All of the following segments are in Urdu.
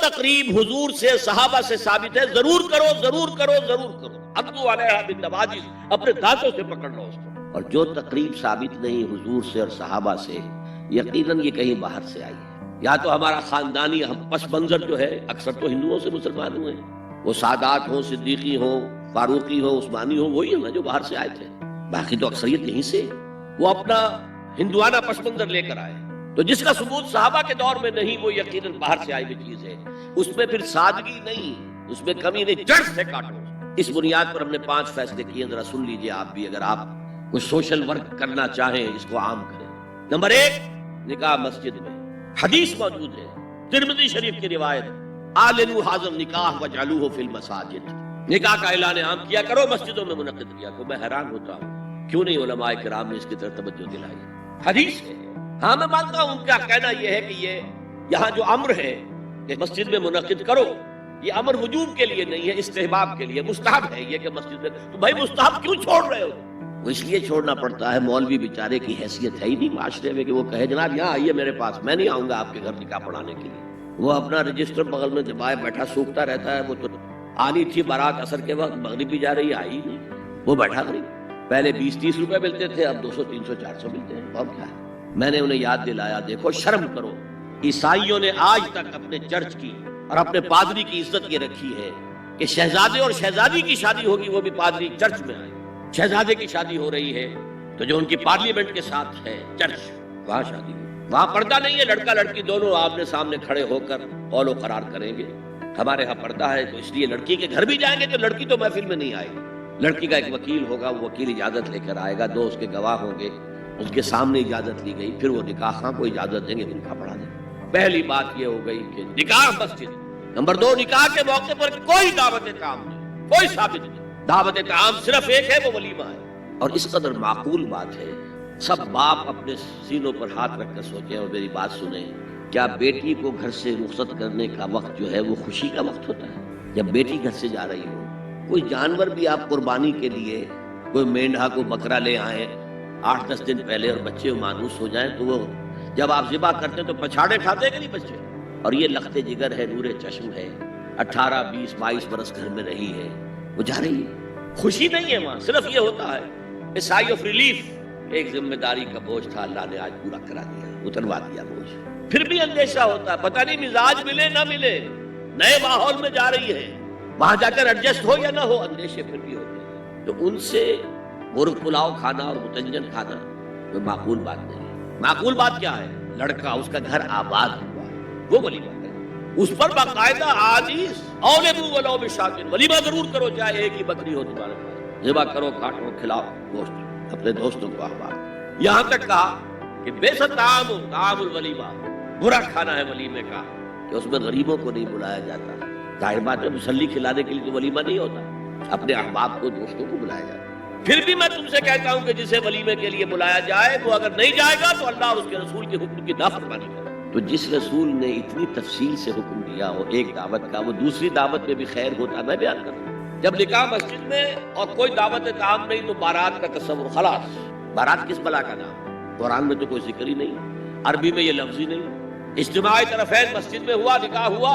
تقریب حضور سے صحابہ سے ثابت ہے ضرور کرو ضرور کرو ضرور کرو، عضو علیہا بالنواجذ، اپنے دانتوں سے پکڑ لو اس کو۔ اور جو تقریب ثابت نہیں حضور سے اور صحابہ سے، یقیناً یہ کہیں باہر سے آئی ہے۔ یا تو ہمارا خاندانی پس منظر جو ہے، اکثر تو ہندوؤں سے مسلمان ہوئے ہیں، وہ سادات ہوں، صدیقی ہوں، فاروقی ہوں، عثمانی ہوں، وہی ہیں جو باہر سے آئے تھے، باقی تو اکثریت یہیں سے وہ اپنا ہندوانہ پس منظر لے کر آئے۔ تو جس کا ثبوت صحابہ کے دور میں نہیں، وہ یقیناً باہر سے آئی ہوئی چیز ہے، اس میں پھر سادگی نہیں، اس میں کمی نہیں، جڑ سے کاٹو۔ اس بنیاد پر ہم نے 5 فیصلے کیے، ذرا سن لیجئے آپ بھی، اگر آپ کچھ سوشل ورک کرنا چاہیں اس کو عام کریں۔ نمبر 1، نکاح مسجد میں۔ حدیث موجود ہے، ترمذی شریف کی روایت، اعلنوا ھذا النکاح واجعلوہ فی المساجد، نکاح کا اعلان عام کیا کرو، مسجدوں میں منعقد کیا کرو۔ میں حیران ہوتا ہوں کیوں نہیں علماء کرام نے اس کی طرف توجہ دلائی۔ حدیث ہے، ہاں میں مانتا ہوں ان کا کہنا یہ ہے کہ یہ یہاں جو امر ہے کہ مسجد میں منعقد کرو، یہ امر وجوب کے لیے نہیں ہے، استحباب کے لیے، مستحب ہے یہ کہ مسجد میں۔ تو بھائی مستحب کیوں چھوڑ رہے ہو؟ وہ اس لیے چھوڑنا پڑتا ہے، مولوی بیچارے کی حیثیت ہے ہی نہیں معاشرے میں کہ وہ کہے جناب یہاں آئیے میرے پاس، میں نہیں آؤں گا آپ کے گھر نکاح پڑھانے کے لیے۔ وہ اپنا رجسٹر بغل میں دبائے بیٹھا سوکھتا رہتا ہے۔ وہ تو آنی تھی بارات عصر کے وقت، مغرب بھی جا رہی، آئی نہیں، وہ بیٹھا نہیں۔ پہلے 20-30 روپے ملتے تھے، اب 200 300 400 ملتے ہیں، اور کیا ہے۔ میں نے انہیں یاد دلایا دیکھو شرم کرو، عیسائیوں نے آج تک اپنے چرچ کی اور اپنے پادری کی عزت یہ رکھی ہے کہ شہزادے اور شہزادی کی شادی ہوگی وہ بھی پادری چرچ میں آئے۔ شہزادے کی شادی ہو رہی ہے تو جو ان کی پارلیمنٹ کے ساتھ ہے چرچ، وہاں شادی ہوئی، وہاں پردہ نہیں ہے، لڑکا لڑکی دونوں آمنے سامنے کھڑے ہو کر قول و قرار کریں گے۔ ہمارے ہاں پردہ ہے تو اس لیے لڑکی کے گھر بھی جائیں گے تو لڑکی تو محفل میں نہیں آئے گی، لڑکی کا ایک وکیل ہوگا، وہ وکیل اجازت لے کر آئے گا، 2 اس کے گواہ ہوں گے، اس کے سامنے اجازت لی گئی، پھر وہ نکاح خاں کو اجازت دیں گے، نکاح پڑھا دیں گے۔ پہلی بات یہ ہو گئی کہ نکاح مسجد۔ نمبر 2، نکاح کے موقع پر کوئی دعوت طعام نہیں، کوئی ثابت نہیں۔ دعوت طعام صرف ایک ہے، وہ ولیمہ ہے، اور اس قدر معقول بات ہے۔ سب باپ اپنے سینوں پر ہاتھ رکھ کر سوچیں اور میری بات سنیں، کیا بیٹی کو گھر سے رخصت کرنے کا وقت جو ہے وہ خوشی کا وقت ہوتا ہے؟ جب بیٹی گھر سے جا رہی ہو، کوئی جانور بھی آپ قربانی کے لیے کوئی مینڈھا کو بکرا لے آئیں 8-10 دن پہلے اور بچے مانوس ہو جائیں تو وہ جب آپ ذبح کرتے ہیں تو پچھاڑے کھاتے کہ نہیں بچے؟ اور یہ لخت جگر ہے، نور چشم ہے، 18 20 22 برس گھر میں رہی ہے، وہ جا رہی ہے، خوشی نہیں ہے وہاں، صرف یہ ہوتا ہے سائی آف ریلیف۔ ایک ذمہ داری کا بوجھ تھا، اللہ نے آج پورا کرا دیا، اتروا دیا بوجھ۔ پھر بھی اندیشہ ہوتا ہے، پتہ نہیں مزاج ملے نہ ملے، نئے ماحول میں جا رہی ہے، وہاں جا کر ایڈجسٹ ہو یا نہ ہو، اندیشے پھر بھی ہوتے ہیں۔ تو ان سے مرغ پلاؤ کھانا اور متنجن کھانا کوئی معقول بات نہیں ہے۔ معقول بات کیا ہے؟ لڑکا، اس کا گھر آباد ہوا، وہ ولیمہ ہے، اس پر باقاعدہ حدیث اولبو ولو بشاۃ، ولیمہ ضرور کرو چاہے ایک ہی بکری ہو تمہارے پاس، ذبح کرو، کاٹو، کھلاؤ گوشت اپنے دوستوں کو احباب۔ یہاں تک کہا کہ بیست طعام الولیمہ، برا کھانا ہے ولیمے کا کہ اس میں غریبوں کو نہیں بلایا جاتا۔ ظاہر بات ہے مسلی کھلانے کے لیے تو ولیمہ نہیں ہوتا، اپنے احباب کو، دوستوں کو بلایا جاتا۔ پھر بھی میں تم سے کہتا ہوں کہ جسے ولیمے کے لیے بلایا جائے وہ اگر نہیں جائے گا تو اللہ اور اس کے رسول کے حکم کی نافرمانی کرے۔ تو جس رسول نے اتنی تفصیل سے حکم دیا ہو ایک دعوت کا، وہ دوسری دعوت میں بھی خیر ہوتا۔ میں بیان کرتا ہوں، جب نکاح مسجد میں اور کوئی دعوت طعام نہیں تو بارات کا تصور، خلاص۔ بارات کس بلا کا نام؟ قرآن میں تو کوئی ذکر ہی نہیں، عربی میں یہ لفظ ہی نہیں۔ اجتماعی طرفین مسجد میں ہوا، نکاح ہوا،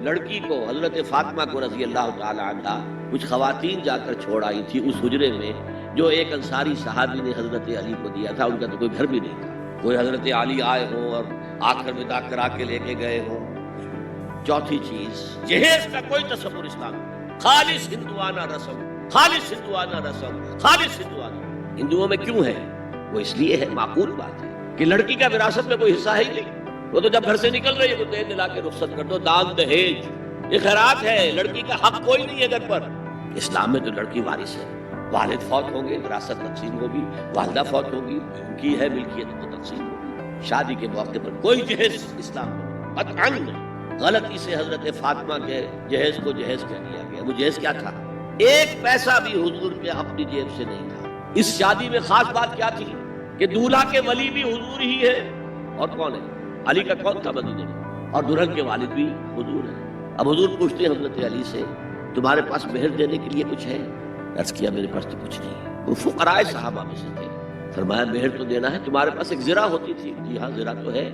لڑکی کو حضرت فاطمہ کو رضی اللہ تعالی عنہا کچھ خواتین جا کر چھوڑ آئی تھی اس حجرے میں جو ایک انصاری صحابی نے حضرت علی کو دیا تھا، ان کا تو کوئی گھر بھی نہیں تھا، کوئی حضرت علی آئے ہوں اور آ کر ودا کرا کے لے کے گئے ہوں۔ چوتھی چیز، جہیز کا کوئی تصور اسلام میں، خالص ہندوانہ رسم، خالص ہندوانہ رسم، خالص ہندوانہ۔ ہندوؤں میں کیوں ہے؟ وہ اس لیے ہے، معقول بات ہے کہ لڑکی کا وراثت میں کوئی حصہ ہے ہی نہیں، وہ تو جب گھر سے نکل رہی ہے وہ دے دلا کے رخصت کر دو، دان دہیج، یہ خیرات ہے، لڑکی کا حق کوئی نہیں ہے گھر پر۔ اسلام میں تو لڑکی وارث ہے، والد فوت ہوں گے وراثت تقسیم ہوگی، والدہ فوت ہوگی ان کی ہے ملکیت تو تقسیم ہوگی۔ شادی کے موقع پر کوئی جہیز اسلام میں قطعاً نہیں۔ غلطی سے حضرت فاطمہ کے جہیز کو جہیز کہہ دیا گیا، وہ جہیز کیا تھا؟ ایک پیسہ بھی حضور کے اپنی جیب سے نہیں تھا۔ اس شادی میں خاص بات کیا تھی کہ دولہا کے ولی بھی حضور ہی ہے، اور کون ہے؟ علی کا کون تھا مدینے میں، اور دلہن کے والد بھی حضور ہے۔ اب حضور پوچھتے ہیں حضرت علی سے تمہارے پاس مہر دینے کے لیے کچھ ہے؟ عرض کیا میرے پاس تو کچھ نہیں۔ وہ فقراء صحابہ میں سے تھے، فرمایا مہر تو دینا ہے، تمہارے پاس ایک زرہ ہوتی تھی؟ جی ہاں زرہ تو ہے،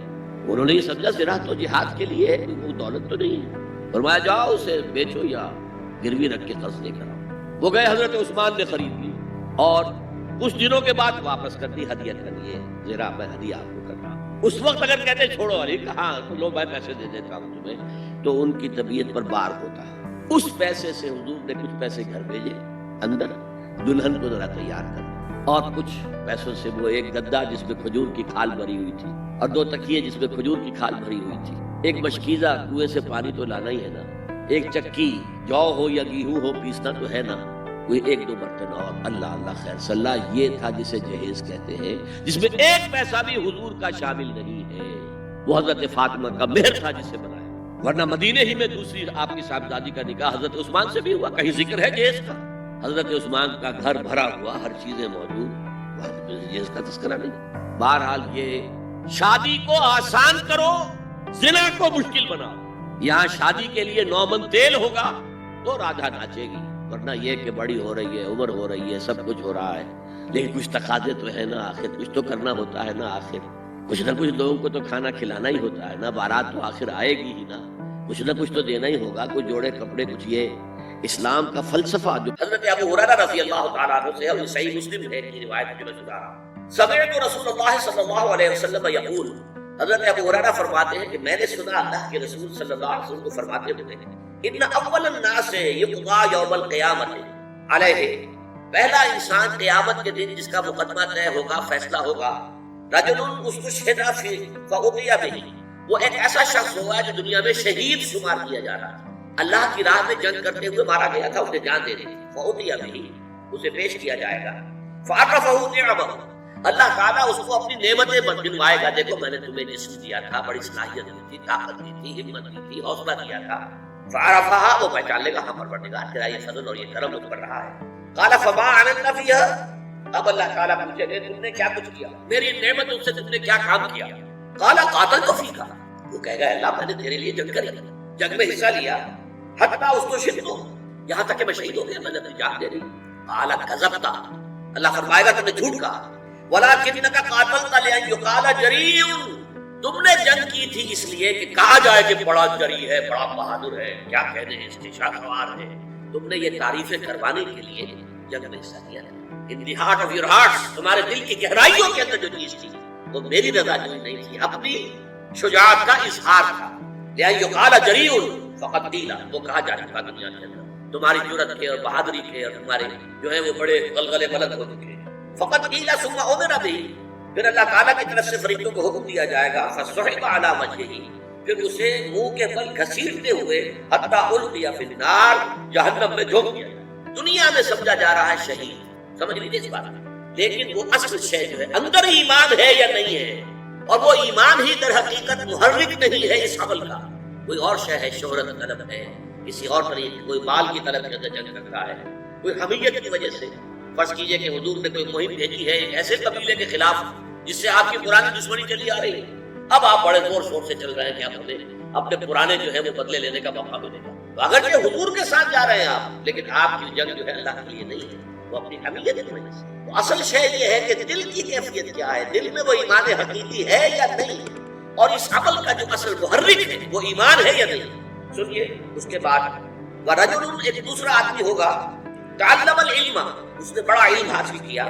انہوں نے یہ سمجھا زنا تو جہاد کے لیے ہے، وہ دولت تو نہیں ہے۔ فرمایا جاؤ اسے بیچو یا گروی رکھ کے قرض لے کر آؤ۔ وہ گئے، حضرت عثمان نے خرید لی اور کچھ دنوں کے بعد واپس کر دی ہدیہ کر لیے، ذرا میں ہدیہ آپ کو کر رہا ہوں۔ اس وقت اگر کہتے چھوڑو علی، کہاں لو میں پیسے دے دیتا ہوں تمہیں، تو ان کی طبیعت پر بار ہوتا ہے۔ اس پیسے سے حضور نے کچھ پیسے گھر بھیجے، اندر دلہن کو ذرا تیار کر، اور کچھ پیسوں سے وہ ایک گدا جس میں کھجور کی کھال بھری ہوئی تھی، اور 2 تکیے جس میں کھجور کی کھال بھری ہوئی تھی، ایک مشکیزہ، کنویں سے پانی تو لانا ہی ہے نا، ایک چکی، جو ہو یا گیہوں ہو پیسنا تو ہے نا، کوئی 1-2 برتن، اور اللہ اللہ خیر صلی اللہ، یہ تھا جسے جہیز کہتے ہیں، جس میں ایک پیسہ بھی حضور کا شامل نہیں ہے۔ وہ حضرت فاطمہ کا مہر تھا جسے بنایا، ورنہ مدینے ہی میں دوسری آپ کی صاحبزادی کا نکاح حضرت عثمان سے بھی ہوا، کہیں ذکر ہے جہیز کا؟ حضرت عثمان کا گھر بھرا ہوا، ہر چیزیں موجود، جہیز کا تذکرہ نہیں۔ بہرحال یہ شادی کو آسان کرو، زنا کو مشکل بناؤ۔ یہاں شادی کے لیے 9 من تیل ہوگا تو رادھا ناچے گی، ورنہ یہ کہ بڑی ہو رہی ہے، عمر ہو رہی ہے، سب کچھ ہو رہا ہے، لیکن کچھ تقاضے تو ہے نا، آخر کچھ تو کرنا ہوتا ہے نا، آخر کچھ نہ کچھ لوگوں کو تو کھانا کھلانا ہی ہوتا ہے نا، بارات تو آخر آئے گی ہی نا، کچھ نہ کچھ تو دینا ہی ہوگا، کچھ جوڑے کپڑے، کچھ یہ اسلام کا فلسفہ جو حضرت ابو ہریرہ رضی اللہ تعالیٰ عنہ سے، اور صحیح مسلم ہے کی روایت جو میں سنا رہا ہوں، سمعت رسول اللہ صلی اللہ علیہ وسلم یقول، حضرت ابو ہریرہ فرماتے ہیں کہ میں نے سنا اللہ کے رسول صلی اللہ علیہ وسلم کو فرماتے ہوئے، ان اول الناس یقضى یوم القیامت علیہ، پہلا انسان قیامت کے دن جس کا مقدمہ طے ہوگا، فیصلہ ہوگا، رجل استشہد فأتي به، وہ ایک ایسا شخص ہوا جو دنیا میں شہید شمار کیا جا رہا تھا، اللہ کی راہ میں جنگ کرتے ہوئے مارا گیا تھا، اسے جان دے دی تھی، فأتي به، اسے پیش کیا جائے گا، فعرفه نعمه، اللہ تعالیٰ اس کو اپنی نعمتیں بتلوائے گا، دیکھو میں نے تمہیں جسم دیا تھا، بڑی صلاحیت دی تھی، طاقت دی تھی، ہمت دی تھی، حوصلہ دیا تھا، فعرفها، وہ پہچان لے گا ہاں پروردگار تیرا یہ فضل اور یہ کرم مجھ پر رہا ہے، قال فما عملت فيها، اب اللہ تعالیٰ پوچھے گے تم نے کیا کچھ کیا، میری نعمتوں سے تم نے کیا کام کیا، قال قاتلت فيك، وہ کہے گا اللہ میں نے تیرے لیے جنگ کری، جنگ میں حصہ لیا، حتی استشهدت، یہاں تک کہ میں شہید ہو گیا، میں نے اپنی جان دے دی، قال كذبت، اللہ فرمائے گا تم نے جھوٹ کہا، ولكنك قاتلت لأن يقال جريء، تم نے جنگ کی تھی اس لیے کہ کہا جائے کہ بڑا جری ہے، بڑا بہادر ہے، کیا کہنے ہیں، استشہاد سوار ہے، تم نے یہ تعریفیں کروانے کے لیے جنگ میں حصہ لیا ہے۔ In the heart of your hearts، تمہارے دل کی گہرائیوں کے اندر جو چیز تھی وہ میری رضا جوئی نہیں تھی، اپنی شجاعت کا اظہار تھا، لأن يقال جريء فقد قيل، وہ کہا جا چکا دنیا کے اندر، تمہاری جرأت کے اور بہادری کے اور تمہارے جو ہے وہ بڑے غلغلے بلند ہو چکے ہیں، فقد قيل ثم أمر به، پھر اللہ تعالیٰ کی طرف سے فرشتوں کو حکم دیا جائے گا، فصعق على وجهه، پھر اسے منہ کے بل گھسیٹتے ہوئے حتی القی فی النار، جہنم میں جھونک دیا جائے۔ دنیا میں سمجھا جا رہا ہے شہید، سمجھ لیجیے اس بات، لیکن وہ اصل شے جو ہے اندر ایمان ہے یا نہیں ہے، اور وہ ایمان ہی در حقیقت محرک نہیں ہے اس عمل کا، کوئی اور شے ہے، شہرت طلب ہے، کسی اور طریقے، کوئی مال کی طلب کے اندر جنگ کرتا ہے، کوئی حمیت کی وجہ سے، فرض کیجئے کہ حضور نے کوئی مہم بھیجی ہے ایک ایسے قبیلے کے خلاف جس سے آپ کی پرانی دشمنی چلی آ رہی ہے، اب آپ بڑے زور شور سے چل رہے ہیں کہ اب ہمیں اپنے پرانے جو ہے وہ بدلے لینے کا موقع ملے گا، تو اگر یہ حضور کے ساتھ جا رہے ہیں آپ، لیکن آپ کی جنگ جو ہے اللہ کے لیے نہیں ہے، وہ اپنی حمیت کی وجہ سے، تو اصل شے یہ ہے کہ دل کی کیفیت کیا ہے، دل میں وہ ایمان حقیقی ہے یا نہیں، اور اس عمل کا جو اصل محرک ہے وہ ایمان ہے یا نہیں۔ سنیے اس کے بعد وَرَجُلٌ، ایک دوسرا آدمی ہوگا، تعلم العلم، اس نے بڑا علم حاصل کیا،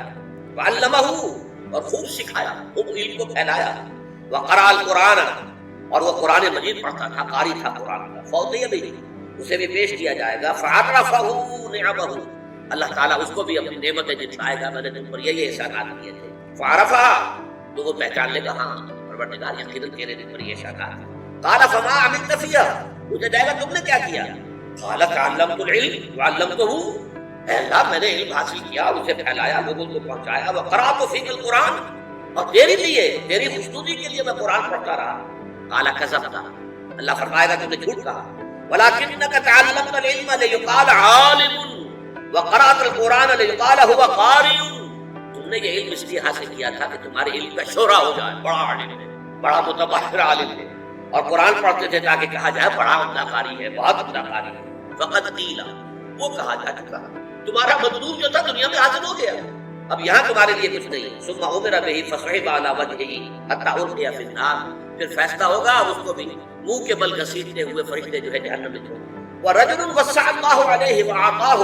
وعلمہ، اور خوب سکھایا، خوب علم کو پھیلایا، وقرأ القرآن، اور وہ قرآن مجید پڑھتا تھا، قاری تھا قرآن کا، فأتي به، اسے بھی پیش کیا جائے گا، فعرفه نعمه، اللہ تعالیٰ اس کو بھی اپنی نعمتیں جتلائے گا، میں نے تم پر یہ احسانات کیے تھے، فعرفها، تو وہ پہچان لے گا ہاں پروردگار یقیناً تیرے دل پر یہ احسانات ہیں، قال فما عملت فيها، مجھے جائے گا تم نے کیا کیا، قال تعلمت العلم وعلمته، اے اللہ میں نے علم حاصل کیا، اسے پھیلایا، لوگوں کو پہنچایا، وقرأت فيك القرآن، اور تیرے لیے، تیری خوشنودی کے لیے میں قرآن پڑھتا رہا، قال كذبت، اللہ فرمائے گا تم نے جھوٹ کہا، ولكنك تعلمت العلم ليقال عالم وقرأت القرآن ليقال هو قارئ، تم نے یہ علم اس لیے حاصل کیا تھا کہ تمہارے علم کا شہرہ ہو جائے، بڑا عالم ہے، بڑا متبحر عالم ہے، اور قرآن پڑھتے تھے تاکہ کہا جائے بڑا عمدہ قاری ہے، بہت عمدہ قاری ہے، فقد قیل، وہ کہا جا چکا، تمہارا مطلوب جو تھا دنیا میں حاصل ہو گیا، اب یہاں تمہارے لیے کچھ نہیں. ثم امر به فصعد على وجهه حتى القي في النار. پھر فیصلہ ہوگا اب اس کو بھی منہ کے بل گھسیٹتے ہوئے فرشتے جو ہے جہنم میں چھوڑیں. ورجل وسع الله عليه واعطاه